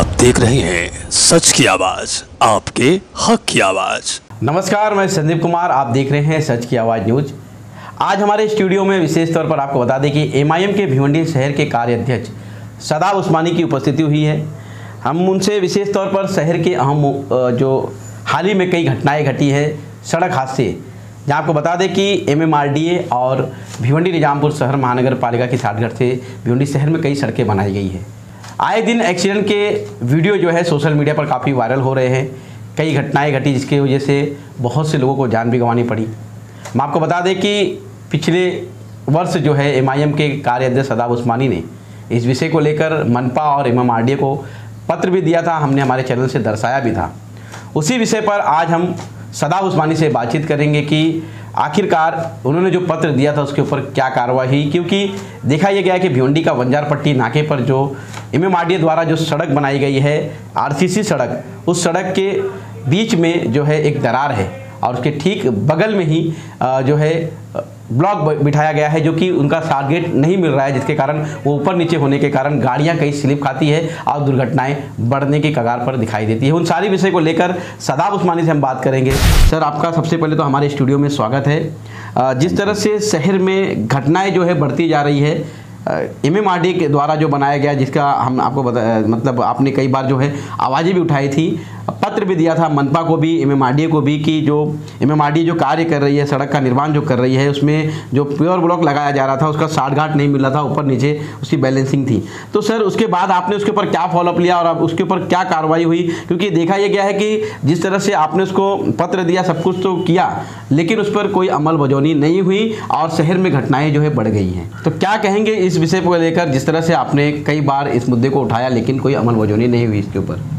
आप देख रहे हैं सच की आवाज, आपके हक की आवाज। नमस्कार, मैं संदीप कुमार, आप देख रहे हैं सच की आवाज़ न्यूज। आज हमारे स्टूडियो में विशेष तौर पर आपको बता दें कि एमआईएम के भिवंडी शहर के कार्याध्यक्ष सदाब उस्मानी की उपस्थिति हुई है। हम उनसे विशेष तौर पर शहर के अहम जो हाल ही में कई घटनाएं घटी है, सड़क हादसे, जहाँ आपको बता दें कि एमएमआरडीए और भिवंडी निजामपुर शहर महानगर पालिका की साठगांठ से भिवंडी शहर में कई सड़कें बनाई गई है। आए दिन एक्सीडेंट के वीडियो जो है सोशल मीडिया पर काफ़ी वायरल हो रहे हैं। कई घटनाएं घटी जिसकी वजह से बहुत से लोगों को जान भी गंवानी पड़ी। मैं आपको बता दें कि पिछले वर्ष जो है एमआईएम के कार्याध्यक्ष सदाब उस्मानी ने इस विषय को लेकर मनपा और एमएमआरडीए को पत्र भी दिया था, हमने हमारे चैनल से दर्शाया भी था। उसी विषय पर आज हम सदाब उस्मानी से बातचीत करेंगे कि आखिरकार उन्होंने जो पत्र दिया था उसके ऊपर क्या कार्रवाई हुई, क्योंकि देखा यह गया है कि भिवंडी का वंजारपट्टी नाके पर जो एमएमआरडीए द्वारा जो सड़क बनाई गई है, आरसीसी सड़क, उस सड़क के बीच में जो है एक दरार है और उसके ठीक बगल में ही जो है ब्लॉक बिठाया गया है, जो कि उनका टारगेट नहीं मिल रहा है, जिसके कारण वो ऊपर नीचे होने के कारण गाड़ियां कई स्लिप खाती है और दुर्घटनाएं बढ़ने की कगार पर दिखाई देती है। उन सारी विषय को लेकर सदाब उस्मानी से हम बात करेंगे। सर, आपका सबसे पहले तो हमारे स्टूडियो में स्वागत है। जिस तरह से शहर में घटनाएं जो है बढ़ती जा रही है, एमएमआरडीए के द्वारा जो बनाया गया, जिसका हम आपको मतलब आपने कई बार जो है आवाज़ें भी उठाई थी, पत्र भी दिया था मनपा को भी, एमएमआरडीए को भी, कि जो एमएमआरडीए जो कार्य कर रही है, सड़क का निर्माण जो कर रही है, उसमें जो प्योर ब्लॉक लगाया जा रहा था उसका साठगांठ नहीं मिल रहा था, ऊपर नीचे उसकी बैलेंसिंग थी। तो सर, उसके बाद आपने उसके ऊपर क्या फॉलोअप लिया और अब उसके ऊपर क्या कार्रवाई हुई? क्योंकि देखा यह गया है कि जिस तरह से आपने उसको पत्र दिया, सब कुछ तो किया, लेकिन उस पर कोई अमल बजौनी नहीं हुई और शहर में घटनाएं जो है बढ़ गई हैं। तो क्या कहेंगे इस विषय को लेकर, जिस तरह से आपने कई बार इस मुद्दे को उठाया लेकिन कोई अमल बजौनी नहीं हुई इसके ऊपर?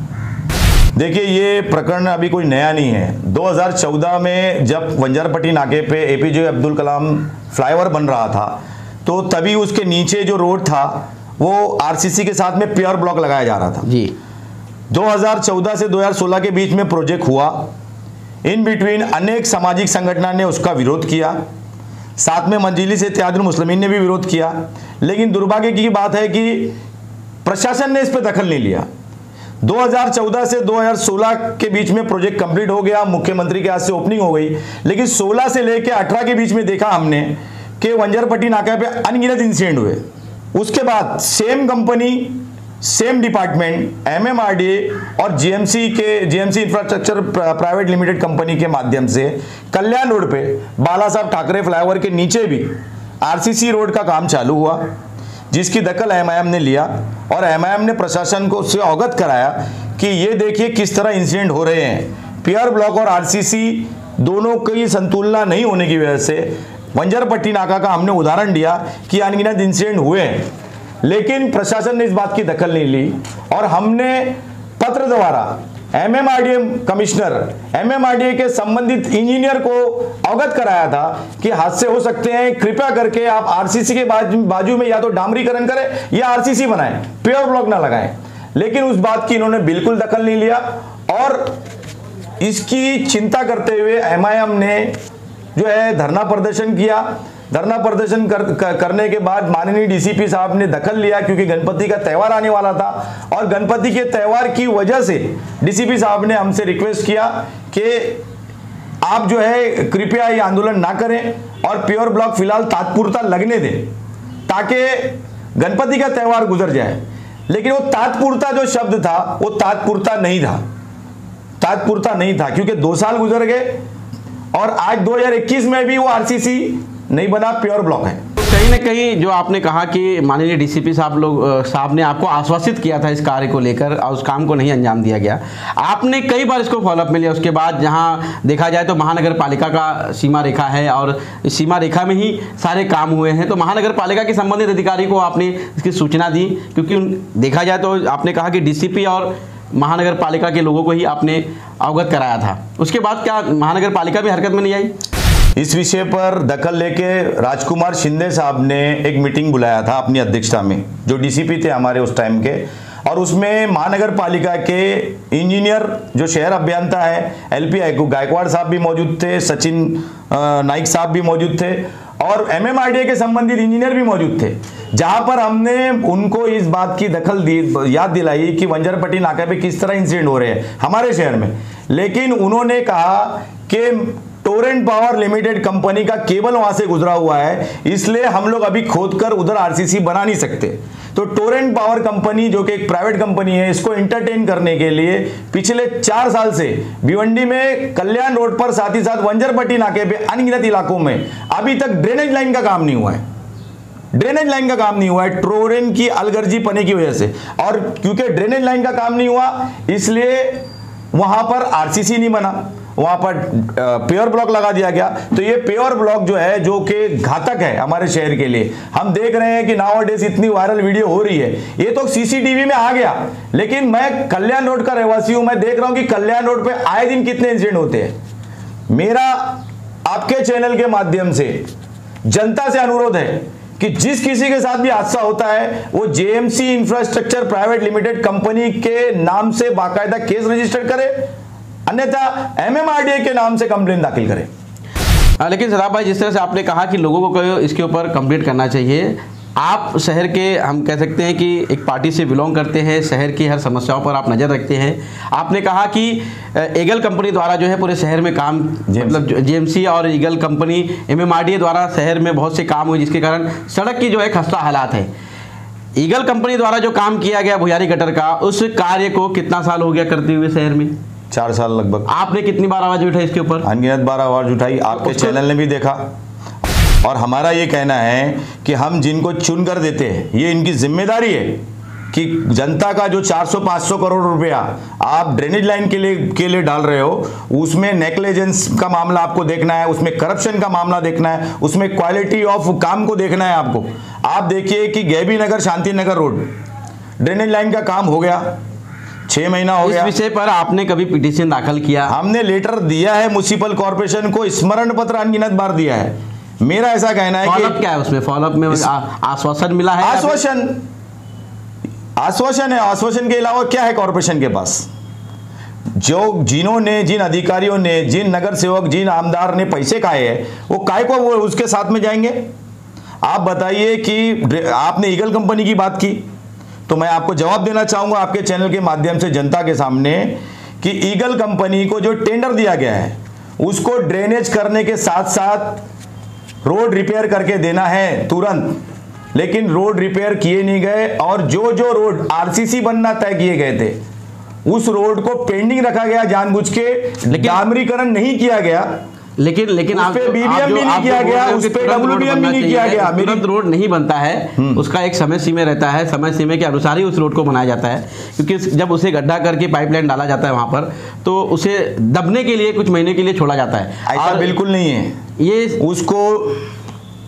देखिए, ये प्रकरण अभी कोई नया नहीं है। 2014 में जब वंजारपट्टी नाके पे एपीजे अब्दुल कलाम फ्लाईओवर बन रहा था, तो तभी उसके नीचे जो रोड था वो आरसीसी के साथ में प्योर ब्लॉक लगाया जा रहा था जी। 2014 से 2016 के बीच में प्रोजेक्ट हुआ। इन बिटवीन अनेक सामाजिक संगठनों ने उसका विरोध किया, साथ में मजलिस इत्तेहादुल मुस्लिमीन ने भी विरोध किया, लेकिन दुर्भाग्य की बात है कि प्रशासन ने इस पर दखल नहीं लिया। 2014 से 2016 के बीच में प्रोजेक्ट कंप्लीट हो गया, मुख्यमंत्री के हाथ से ओपनिंग हो गई, लेकिन 16 से लेकर 18 के बीच में देखा हमने कि वंजारपट्टी नाका पे अनगिनत इंसिडेंट हुए। उसके बाद same company, same department, MMRDA और GMC infrastructure private limited company के माध्यम से कल्याण रोड पे बाला साहब ठाकरे फ्लाईओवर के नीचे भी आरसीसी रोड का काम चालू हुआ, जिसकी दखल एमआईएम ने लिया और एमआईएम ने प्रशासन को उससे अवगत कराया कि ये देखिए किस तरह इंसिडेंट हो रहे हैं। प्योर ब्लॉक और आरसीसी दोनों की संतुलना नहीं होने की वजह से वंजारपट्टी नाका का हमने उदाहरण दिया कि अनगिनत इंसिडेंट हुए हैं, लेकिन प्रशासन ने इस बात की दखल नहीं ली और हमने पत्र द्वारा एमएमआरडीए कमिश्नर, एमएमआरडीए के संबंधित इंजीनियर को अवगत कराया था कि हादसे हो सकते हैं, कृपया करके आप आरसीसी के बाजू में या तो डामरीकरण करें या आरसीसी बनाएं, प्योर ब्लॉक ना लगाएं। लेकिन उस बात की इन्होंने बिल्कुल दखल नहीं लिया और इसकी चिंता करते हुए एमआईएम ने जो है धरना प्रदर्शन किया। धरना प्रदर्शन करने के बाद माननीय डीसीपी साहब ने दखल लिया, क्योंकि गणपति का त्यौहार आने वाला था और गणपति के त्यौहार की वजह से डीसीपी साहब ने हमसे रिक्वेस्ट किया कि आप जो है कृपया ये आंदोलन ना करें और प्योर ब्लॉक फिलहाल तात्पुरता लगने दें ताकि गणपति का त्यौहार गुजर जाए। लेकिन वो तात्पुरता जो शब्द था वो तात्पुरता नहीं था, तात्पुरता नहीं था, क्योंकि 2 साल गुजर गए और आज 2021 में भी वो आरसीसी नहीं बना, प्योर ब्लॉक है। तो कहीं ना कहीं जो आपने कहा कि माननीय डीसीपी साहब ने आपको आश्वासित किया था इस कार्य को लेकर और उस काम को नहीं अंजाम दिया गया, आपने कई बार इसको फॉलोअप में लिया। उसके बाद जहां देखा जाए तो महानगर पालिका का सीमा रेखा है और इस सीमा रेखा में ही सारे काम हुए हैं, तो महानगर पालिका के संबंधित अधिकारी को आपने इसकी सूचना दी, क्योंकि देखा जाए तो आपने कहा कि डीसीपी और महानगर पालिका के लोगों को ही आपने अवगत कराया था। उसके बाद क्या महानगर पालिका भी हरकत में नहीं आई? इस विषय पर दखल लेके राजकुमार शिंदे साहब ने एक मीटिंग बुलाया था अपनी अध्यक्षता में, जो डीसीपी थे हमारे उस टाइम के, और उसमें महानगर पालिका के इंजीनियर जो शहर अभियंता है एलपी गायकवाड़ साहब भी मौजूद थे, सचिन नाइक साहब भी मौजूद थे और एमएमआरडीए के संबंधित इंजीनियर भी मौजूद थे, जहां पर हमने उनको इस बात की याद दिलाई कि वंजरपट्टी नाके पे किस तरह इंसिडेंट हो रहे हैं हमारे शहर में। लेकिन उन्होंने कहा कि टोरेंट पावर लिमिटेड कंपनी का केबल वहां से गुजरा हुआ है, इसलिए हम लोग अभी खोदकर उधर आरसीसी बना नहीं सकते। तो टोरेंट पावर कंपनी जो कि एक प्राइवेट कंपनी है, इसको एंटरटेन करने के लिए पिछले 4 साल से भिवंडी में कल्याण रोड पर, साथ ही साथ वंजरपट्टी नाके पे अनगिनत इलाकों में अभी तक ड्रेनेज लाइन का काम नहीं हुआ है। ड्रेनेज लाइन का काम नहीं हुआ है टोरेंट की अलगर्जी पने की वजह से। और क्योंकि ड्रेनेज लाइन का काम नहीं हुआ, इसलिए वहां पर आरसीसी नहीं बना, वहां पर पेवर ब्लॉक लगा दिया गया। तो ये पेवर ब्लॉक जो है, जो कि घातक है हमारे शहर के लिए। हम देख रहे हैं कि नाउअडेज इतनी वायरल वीडियो हो रही है, ये तो सीसीटीवी में आ गया। लेकिन मैं कल्याण रोड का रहवासी हूं, मैं देख रहा हूं कि कल्याण रोड पे आए दिन कितने इंसिडेंट होते हैं। मेरा आपके चैनल के माध्यम से जनता से अनुरोध है कि जिस किसी के साथ भी हादसा होता है, वो JMC infrastructure private limited company के नाम से बाकायदा केस रजिस्टर करे, अन्यथा एमएमआरडीए के नाम से कंप्लेन दाखिल करें। लेकिन शदाब भाई, जिस तरह से आपने कहा कि लोगों को इसके ऊपर कंप्लेंट करना चाहिए, आप शहर के, हम कह सकते हैं कि एक पार्टी से बिलोंग करते हैं, शहर की हर समस्याओं पर आप नज़र रखते हैं। आपने कहा कि ईगल कंपनी द्वारा जो है पूरे शहर में काम, मतलब जेएमसी और ईगल कंपनी एमएमआरडीए द्वारा शहर में बहुत से काम हुए, जिसके कारण सड़क की जो है खस्ता हालात है। ईगल कंपनी द्वारा जो काम किया गया भुयारी गटर का, उस कार्य को कितना साल हो गया करते हुए शहर में? 4 साल लगभग। आपने कितनी बार आवाज उठाई इसके ऊपर? अनगिनत बार आवाज उठाई, आपके चैनल ने भी देखा। और हमारा ये कहना है कि हम जिनको चुन कर देते हैं, ये इनकी जिम्मेदारी है कि जनता का जो 400-500 करोड़ रुपया आप ड्रेनेज लाइन के लिए डाल रहे हो, उसमें नेग्लिजेंस का मामला आपको देखना है, उसमें करप्शन का मामला देखना है, उसमें क्वालिटी ऑफ काम को देखना है आपको। आप देखिए कि गैबी नगर Shanti Nagar road drainage line का काम हो गया, 6 महीना हो गया। इस विषय पर आपने कभी पिटीशन दाखिल किया? हमने लेटर दिया है म्युनिसिपल कॉर्पोरेशन को, स्मरण पत्र अनगिनत बार दिया है। मेरा ऐसा कहना है कि क्या है उसमें फॉलोअप में आश्वासन मिला है? आश्वासन है। आश्वासन के अलावा क्या है कॉर्पोरेशन के पास? जिन अधिकारियों ने, जिन नगर सेवक, जिन आमदार ने पैसे खाए हैं, वो काय को वो उसके साथ में जाएंगे? आप बताइए कि आपने ईगल कंपनी की बात की, तो मैं आपको जवाब देना चाहूंगा आपके चैनल के माध्यम से जनता के सामने कि ईगल कंपनी को जो टेंडर दिया गया है, उसको ड्रेनेज करने के साथ साथ रोड रिपेयर करके देना है तुरंत। लेकिन रोड रिपेयर किए नहीं गए, और जो जो रोड आरसीसी बनना तय किए गए थे, उस रोड को पेंडिंग रखा गया जानबूझ के, डामरीकरण नहीं किया गया। लेकिन आप पे बीबीएम भी नहीं किया गया, उस पे डब्ल्यूबीएम भी नहीं किया गया। तुरंत रोड नहीं बनता है, उसका एक समय सीमा रहता है, समय सीमा के अनुसार ही उस रोड को बनाया जाता है। क्योंकि जब उसे गड्ढा करके पाइपलाइन डाला जाता है वहां पर, तो उसे दबने के लिए कुछ महीने के लिए छोड़ा जाता है। ऐसा बिल्कुल नहीं है। ये उसको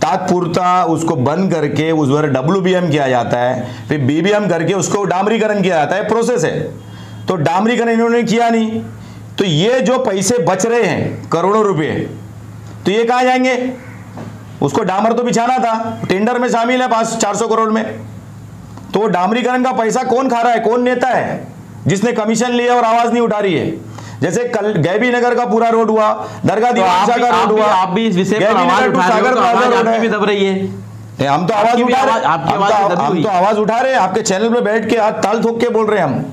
तात्पुरता उसको बंद करके उस पर डब्ल्यूबीएम किया जाता है, फिर बीबीएम करके उसको डामरीकरण किया जाता है, प्रोसेस है। तो डामरीकरण इन्होंने किया नहीं, तो ये जो पैसे बच रहे हैं करोड़ों रुपए, तो ये कहां जाएंगे? उसको डामर तो बिछाना था, टेंडर में शामिल है 400 करोड़ में। तो वो डामरीकरण का पैसा कौन खा रहा है? कौन नेता है जिसने कमीशन लिया और आवाज नहीं उठा रही है? जैसे कल गैबी नगर का पूरा रोड हुआ, दरगाह दीवान शाह का रोड हुआ, आप भी इस विषय पर आवाज उठा रहे हो, तो आवाज आपकी भी दब रही है। हम तो आवाज उठा रहे हैं, आवाज उठा रहे हैं, आपके चैनल पे बैठ के हाथ ताल ठोक के बोल रहे हैं हम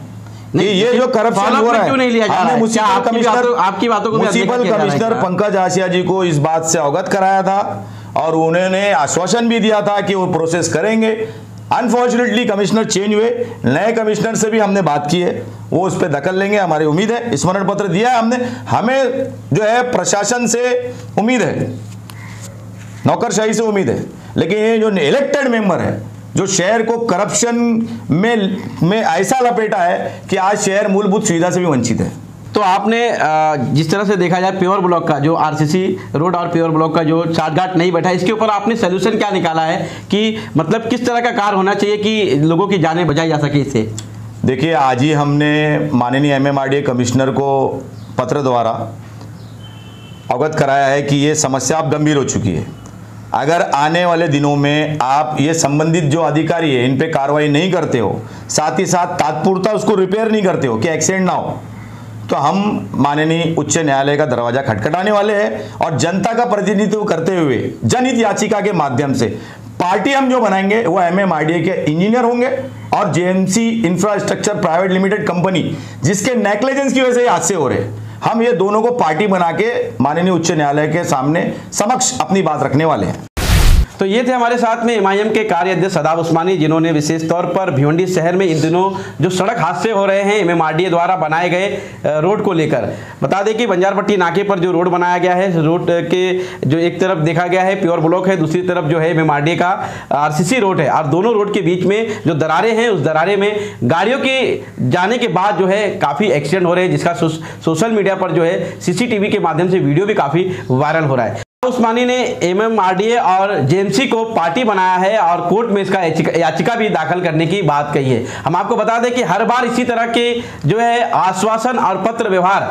कि ये जो करप्शन हो रहा है, क्यों नहीं लिया जा रहा है? आपकी बातों को म्युनिसिपल कमिश्नर पंकज आसिया जी को इस बात से अवगत कराया था, और उन्होंने आश्वासन भी दिया था कि वो प्रोसेस करेंगे। अनफॉर्चुनेटली कमिश्नर चेंज हुए, नए कमिश्नर से भी हमने बात की है, वो उस पर दखल लेंगे, हमारी उम्मीद है। स्मरण पत्र दिया है हमने, हमें जो है प्रशासन से उम्मीद है, नौकरशाही से उम्मीद है। लेकिन ये जो इलेक्टेड मेंबर है, जो शहर को करप्शन में ऐसा लपेटा है कि आज शहर मूलभूत सुविधा से भी वंचित है। तो आपने जिस तरह से देखा जाए पेवर ब्लॉक का जो आरसीसी रोड और पेवर ब्लॉक का जो चार्टगाट नहीं बैठा, इसके ऊपर आपने सोल्यूशन क्या निकाला है कि मतलब किस तरह का कार्य होना चाहिए कि लोगों की जानें बचाई जा सके इससे? देखिए, आज ही हमने माननीय एमएमआरडीए कमिश्नर को पत्र द्वारा अवगत कराया है कि ये समस्या अब गंभीर हो चुकी है। अगर आने वाले दिनों में आप ये संबंधित जो अधिकारी है इन पे कार्रवाई नहीं करते हो, साथ ही साथ तात्पुरता उसको रिपेयर नहीं करते हो कि एक्सीडेंट ना हो, तो हम माननीय उच्च न्यायालय का दरवाजा खटखटाने वाले हैं और जनता का प्रतिनिधित्व करते हुए जनहित याचिका के माध्यम से पार्टी हम जो बनाएंगे वो MMRDA के इंजीनियर होंगे और JMC infrastructure private limited company जिसके नेग्लिजेंस की वजह से ये हादसे हो रहे हैं, हम ये दोनों को पार्टी बना के माननीय उच्च न्यायालय के सामने समक्ष अपनी बात रखने वाले हैं। तो ये थे हमारे साथ में MIM के कार्याध्यक्ष सदाब उस्मानी, जिन्होंने विशेष तौर पर भिवंडी शहर में इन दिनों जो सड़क हादसे हो रहे हैं MMRDA द्वारा बनाए गए रोड को लेकर। बता दें कि बंजारपट्टी नाके पर जो रोड बनाया गया है, रोड के जो एक तरफ देखा गया है प्योर ब्लॉक है, दूसरी तरफ जो है MMRDA का RCC रोड है और दोनों रोड के बीच में जो दरारें हैं, उस दरारे में गाड़ियों के जाने के बाद जो है काफ़ी एक्सीडेंट हो रहे हैं, जिसका सोशल मीडिया पर जो है CCTV के माध्यम से वीडियो भी काफ़ी वायरल हो रहा है। उस्मानी ने MMRDA और JMC को पार्टी बनाया है और कोर्ट में इसका याचिका भी दाखिल करने की बात कही है। हम आपको बता दें कि हर बार इसी तरह के जो है आश्वासन और पत्र व्यवहार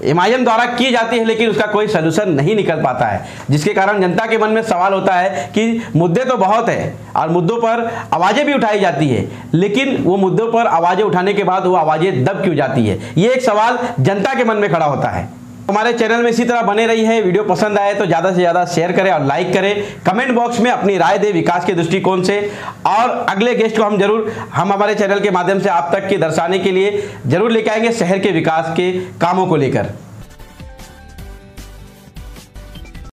MIM द्वारा की जाती है, लेकिन उसका कोई सलूशन नहीं निकल पाता है, जिसके कारण जनता के मन में सवाल होता है कि मुद्दे तो बहुत है और मुद्दों पर आवाज़ें भी उठाई जाती है, लेकिन वो मुद्दों पर आवाज़ें उठाने के बाद वो आवाज़ें दब क्यों जाती है, ये एक सवाल जनता के मन में खड़ा होता है। हमारे चैनल में इसी तरह बने रही है। वीडियो पसंद आए तो ज़्यादा से ज़्यादा शेयर करें और लाइक करें। कमेंट बॉक्स में अपनी राय दें विकास के दृष्टिकोण से, और अगले गेस्ट को हम हमारे चैनल के माध्यम से आप तक के दर्शाने के लिए जरूर लेके आएंगे शहर के विकास के कामों को लेकर।